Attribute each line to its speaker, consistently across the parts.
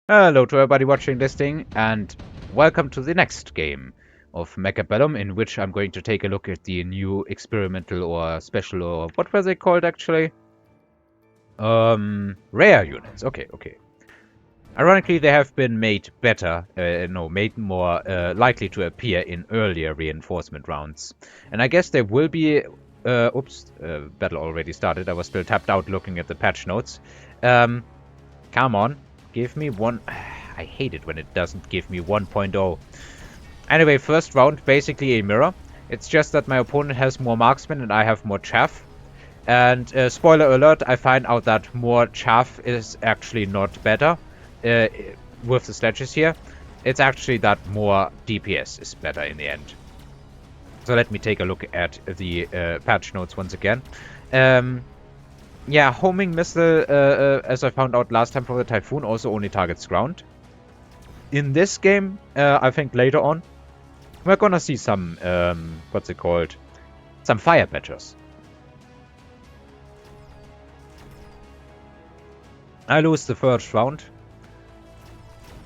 Speaker 1: Hello to everybody watching this thing, and welcome to the next game of Mechabellum, in which I'm going to take a look at the new experimental or special, or what were they called actually? Rare units. Okay. Ironically, they have been made better, made more likely to appear in earlier reinforcement rounds. And I guess there will be... battle already started. I was still tapped out looking at the patch notes. Come on. Give me one... I hate it when it doesn't give me 1.0. Anyway, first round, basically a mirror. It's just that my opponent has more marksmen and I have more chaff. And spoiler alert, I find out that more chaff is actually not better with the sledges here. It's actually that more DPS is better in the end. So let me take a look at the patch notes once again. Yeah, homing missile, as I found out last time from the Typhoon, also only targets ground. In this game, I think later on, we're gonna see some, what's it called? Some Firebadgers. I lose the first round.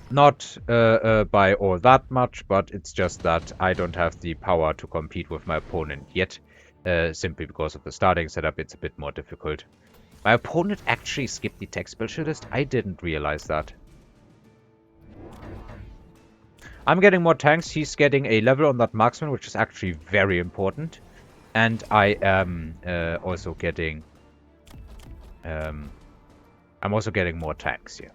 Speaker 1: Not by all that much, but it's just that I don't have the power to compete with my opponent yet. Simply because of the starting setup, it's a bit more difficult. My opponent actually skipped the tech specialist. I didn't realize that. I'm getting more tanks. He's getting a level on that marksman, which is actually very important. And I am also getting... I'm also getting more tanks here.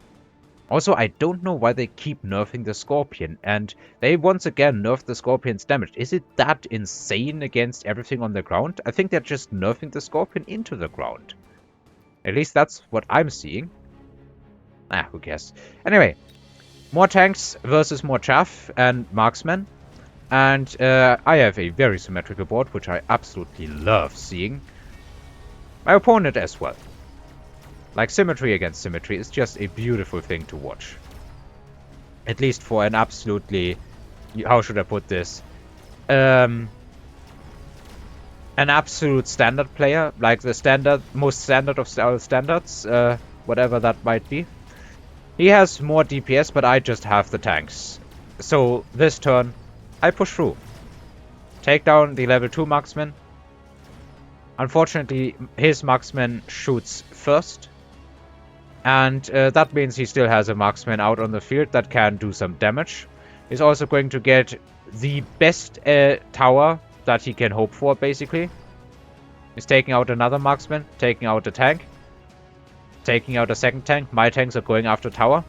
Speaker 1: Also, I don't know why they keep nerfing the Scorpion. And they once again nerfed the Scorpion's damage. Is it that insane against everything on the ground? I think they're just nerfing the Scorpion into the ground. At least that's what I'm seeing. Ah, who cares? Anyway, more tanks versus more chaff and marksmen. And I have a very symmetrical board, which I absolutely love seeing. My opponent as well. Like, symmetry against symmetry is just a beautiful thing to watch. At least for an absolutely... How should I put this? An absolute standard player, like the standard, most standard of standards, whatever that might be. He has more DPS, but I just have the tanks. So this turn, I push through. Take down the level 2 marksman. Unfortunately, his marksman shoots first. And that means he still has a marksman out on the field that can do some damage. He's also going to get the best tower that he can hope for, basically. He's taking out another marksman, taking out a tank, taking out a second tank. My tanks are going after tower.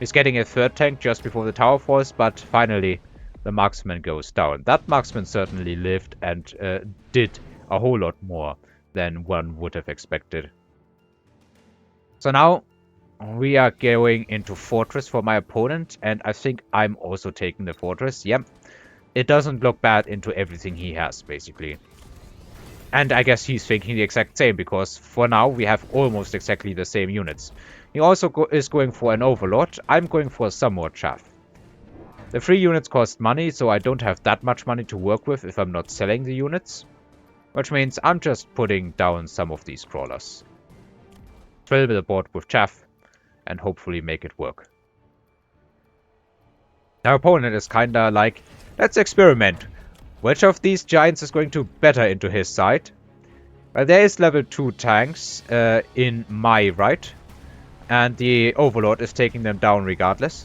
Speaker 1: He's getting a third tank just before the tower falls, but finally the marksman goes down. That marksman certainly lived and did a whole lot more than one would have expected. So now we are going into fortress for my opponent, and I think I'm also taking the fortress. Yep. It doesn't look bad into everything he has, basically. And I guess he's thinking the exact same, because for now we have almost exactly the same units. He also is going for an overlord. I'm going for some more chaff. The 3 units cost money, so I don't have that much money to work with if I'm not selling the units. Which means I'm just putting down some of these crawlers. Fill the board with chaff, and hopefully make it work. Our opponent is kinda like, let's experiment. Which of these giants is going to better into his side? Well, there is level 2 tanks in my right. And the overlord is taking them down regardless.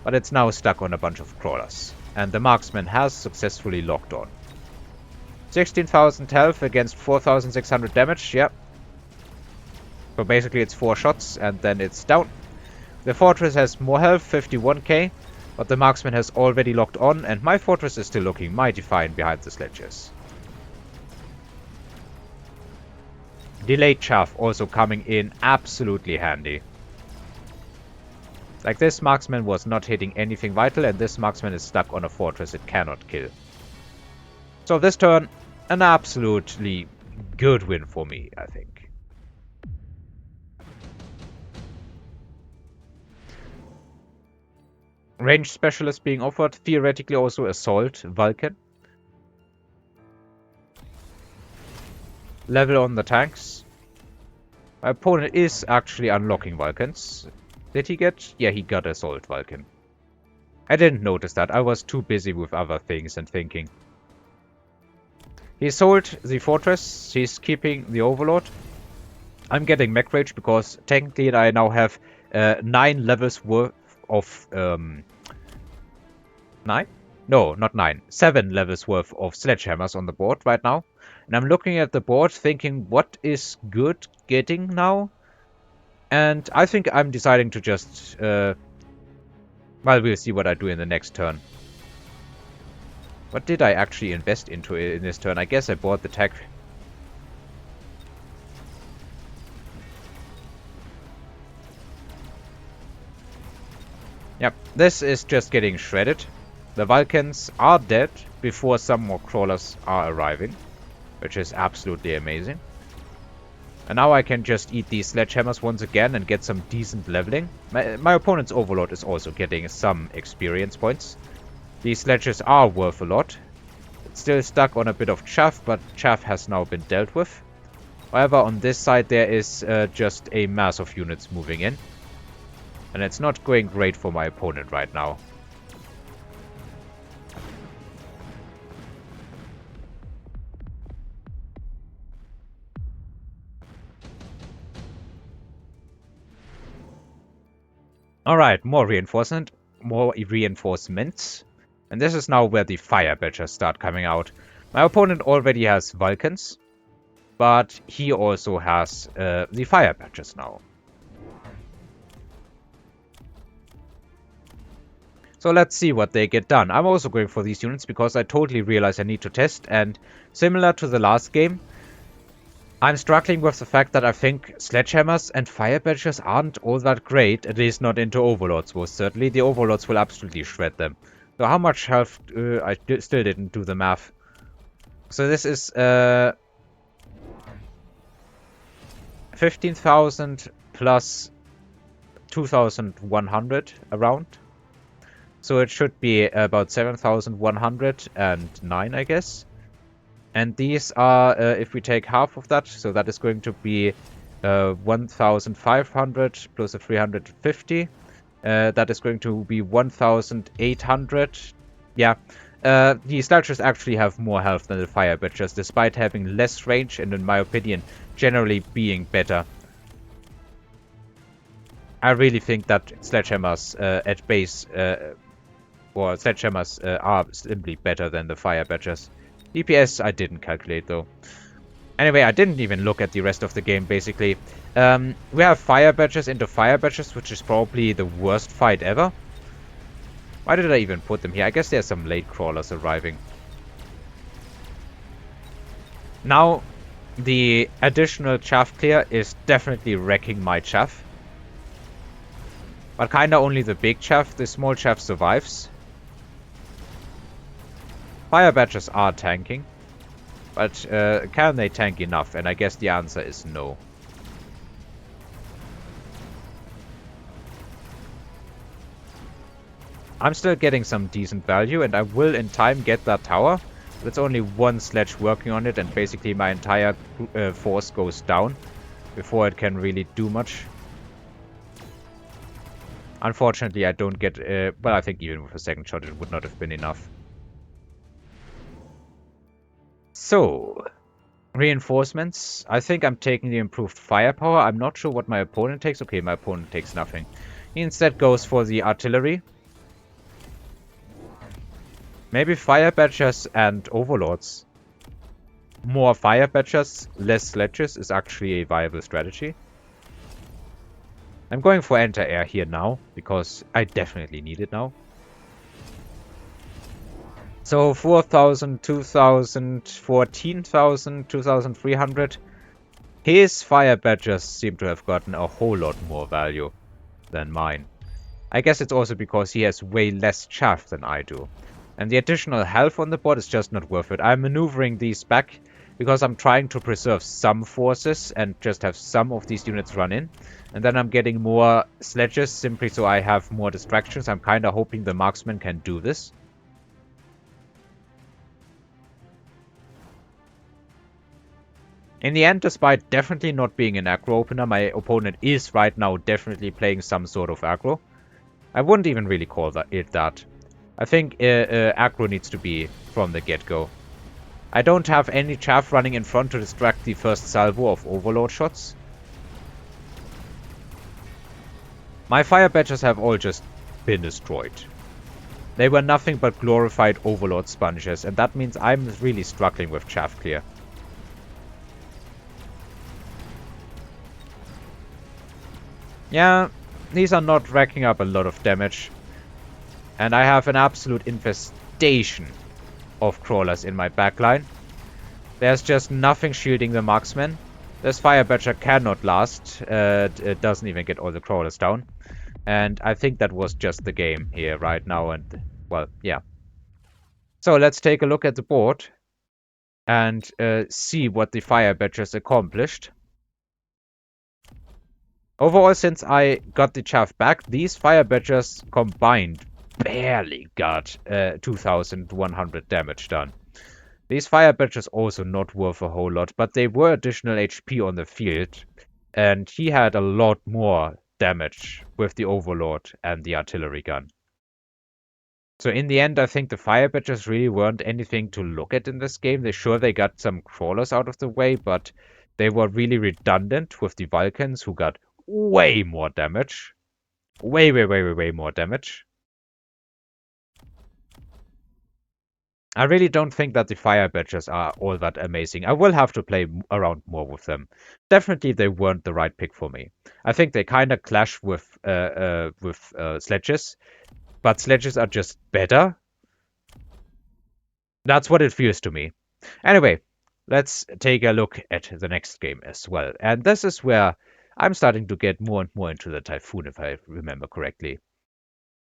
Speaker 1: But it's now stuck on a bunch of crawlers. And the marksman has successfully locked on. 16,000 health against 4,600 damage, yep. So basically it's 4 shots and then it's down. The fortress has more health, 51k. But the marksman has already locked on, and my fortress is still looking mighty fine behind the sledges. Delayed chaff also coming in absolutely handy. Like, this marksman was not hitting anything vital, and this marksman is stuck on a fortress it cannot kill. So this turn, an absolutely good win for me, I think. Range specialist being offered, theoretically also assault, Vulcan. Level on the tanks. My opponent is actually unlocking Vulcans. Did he get? Yeah, he got Assault Vulcan. I didn't notice that. I was too busy with other things and thinking. He sold the Fortress. He's keeping the Overlord. I'm getting Mech Rage because technically I now have 9 levels worth of... 9? No, not 9. 7 levels worth of Sledgehammers on the board right now. And I'm looking at the board thinking, what is good getting now? And I think I'm deciding to just... well, we'll see what I do in the next turn. What did I actually invest into in this turn? I guess I bought the tech. Yep, this is just getting shredded. The Vulcans are dead before some more crawlers are arriving, which is absolutely amazing. And now I can just eat these sledgehammers once again and get some decent leveling. My opponent's Overlord is also getting some experience points. These sledges are worth a lot. It's still stuck on a bit of chaff, but chaff has now been dealt with. However, on this side there is just a mass of units moving in. And it's not going great for my opponent right now. Alright, more reinforcements. And this is now where the Firebadgers start coming out. My opponent already has Vulcans, but he also has the Firebadgers now. So let's see what they get done. I'm also going for these units because I totally realize I need to test, and similar to the last game, I'm struggling with the fact that I think Sledgehammers and Firebadgers aren't all that great, at least not into Overlords. Most certainly, the Overlords will absolutely shred them. So how much health... I still didn't do the math. So this is 15,000 plus 2,100 around. So it should be about 7,109, I guess. And these are, if we take half of that, so that is going to be 1,500 plus a 350. That is going to be 1,800. Yeah, the Sledgers actually have more health than the Firebadgers, despite having less range and, in my opinion, generally being better. I really think that Sledgehammers at base, or Sledgehammers are simply better than the Firebadgers. DPS I didn't calculate though. Anyway, I didn't even look at the rest of the game basically. We have Firebadgers into Firebadgers, which is probably the worst fight ever. Why did I even put them here? I guess there's some late crawlers arriving. Now, the additional chaff clear is definitely wrecking my chaff. But kinda only the big chaff. The small chaff survives. Firebadgers are tanking, but can they tank enough? And I guess the answer is no. I'm still getting some decent value, and I will in time get that tower. But it's only one sledge working on it, and basically my entire force goes down before it can really do much. Unfortunately, I don't get... well, I think even with a second shot it would not have been enough. So, reinforcements. I think I'm taking the improved firepower. I'm not sure what my opponent takes. Okay, my opponent takes nothing. He instead goes for the artillery. Maybe Firebadgers and Overlords. More Firebadgers, less sledges is actually a viable strategy. I'm going for anti-air here now, because I definitely need it now. So 4,000, 2,000, 14,000, 2,300. His Firebadgers seem to have gotten a whole lot more value than mine. I guess it's also because he has way less chaff than I do. And the additional health on the board is just not worth it. I'm maneuvering these back because I'm trying to preserve some forces and just have some of these units run in. And then I'm getting more sledges simply so I have more distractions. I'm kind of hoping the marksman can do this. In the end, despite definitely not being an aggro opener, my opponent is right now definitely playing some sort of aggro. I wouldn't even really call it that. I think aggro needs to be from the get-go. I don't have any chaff running in front to distract the first salvo of overload shots. My Firebadgers have all just been destroyed. They were nothing but glorified overload sponges, and that means I'm really struggling with chaff clear. Yeah, these are not racking up a lot of damage. And I have an absolute infestation of crawlers in my backline. There's just nothing shielding the marksman. This Firebadger cannot last. It doesn't even get all the crawlers down. And I think that was just the game here right now. And, well, yeah. So let's take a look at the board and see what the Firebadgers accomplished. Overall, since I got the chaff back, these Firebadgers combined barely got 2,100 damage done. These Firebadgers also not worth a whole lot, but they were additional HP on the field, and he had a lot more damage with the Overlord and the artillery gun. So in the end, I think the Firebadgers really weren't anything to look at in this game. They got some crawlers out of the way, but they were really redundant with the Vulcans, who got way more damage. Way more damage. I really don't think that the Firebadgers are all that amazing. I will have to play around more with them. Definitely they weren't the right pick for me. I think they kind of clash with sledges, but sledges are just better. That's what it feels to me. Anyway, let's take a look at the next game as well. And this is where I'm starting to get more and more into the Typhoon, if I remember correctly.